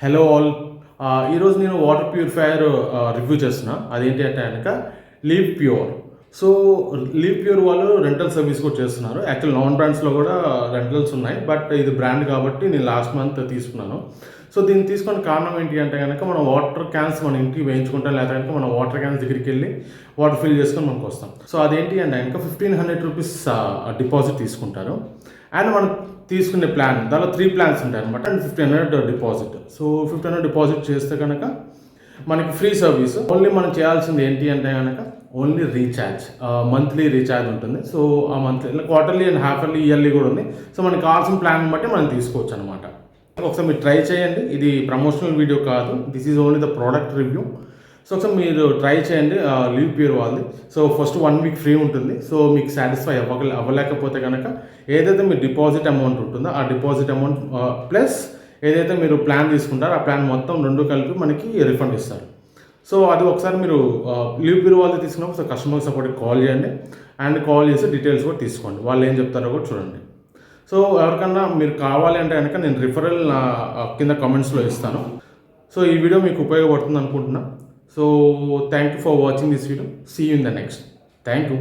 Hello all. ఈరోజు నేను water purifier review చేస్తున్నా. అదేంటి అంటే కనుక leave pure. So leave pure వాళ్ళు రెంటల్ సర్వీస్ కూడా చేస్తున్నారు. యాక్చువల్ నాన్ బ్రాండ్స్లో కూడా రెంటల్స్ ఉన్నాయి, బట్ ఇది బ్రాండ్ కాబట్టి నేను లాస్ట్ మంత్ తీసుకున్నాను. సో దీన్ని తీసుకున్న కారణం ఏంటి అంటే కనుక మనం వాటర్ క్యాన్స్ మన ఇంటికి వేయించుకుంటాం, లేదా కనుక మనం వాటర్ క్యాన్స్ దగ్గరికి వెళ్ళి వాటర్ ఫిల్ చేసుకొని మనకు వస్తాం. సో అదేంటి అంటే కనుక 1500 రూపీస్ డిపాజిట్ తీసుకుంటారు. అండ్ మనం తీసుకునే ప్లాన్ దానిలో 3 ప్లాన్స్ ఉంటాయి అనమాట. And 1500 deposit. సో 1500 డిపాజిట్ చేస్తే కనుక మనకి ఫ్రీ సర్వీస్. ఓన్లీ మనం చేయాల్సింది ఏంటి అంటే కనుక ఓన్లీ రీఛార్జ్, మంత్లీ రీఛార్జ్ ఉంటుంది. సో ఆ monthly, quarterly and half yearly, yearly కూడా ఉంది. సో మనకి కావాల్సిన ప్లాన్ బట్టి మనం తీసుకోవచ్చు అనమాట. ఒకసారి మీరు ట్రై చేయండి. ఇది ప్రమోషనల్ వీడియో కాదు, this is only the product review. So ఒకసారి మీరు ట్రై చేయండి లీవ్ ప్యూర్ వాళ్ళది. సో ఫస్ట్ 1 వీక్ ఫ్రీ ఉంటుంది. సో మీకు సాటిస్ఫై అవ్వలేకపోతే కనుక ఏదైతే మీ డిపాజిట్ అమౌంట్ ఉంటుందో ఆ డిపాజిట్ అమౌంట్ ప్లస్ ఏదైతే మీరు ప్లాన్ తీసుకుంటారో ఆ ప్లాన్ మొత్తం 2 కలిపి మనకి రిఫండ్ ఇస్తారు. సో అది ఒకసారి మీరు లీవ్ ప్యూర్ వాళ్ళది తీసుకున్నప్పుడు సో కస్టమర్ సపోర్ట్కి కాల్ చేయండి. అండ్ కాల్ చేసి డీటెయిల్స్ కూడా తీసుకోండి, వాళ్ళు ఏం చెప్తారో కూడా చూడండి. సో ఎవరికన్నా మీరు కావాలి అంటే కనుక నేను రిఫరల్ కింద కామెంట్స్లో ఇస్తాను. సో ఈ వీడియో మీకు ఉపయోగపడుతుంది అనుకుంటున్నా. So thank you for watching this video. See you in the next. Thank you.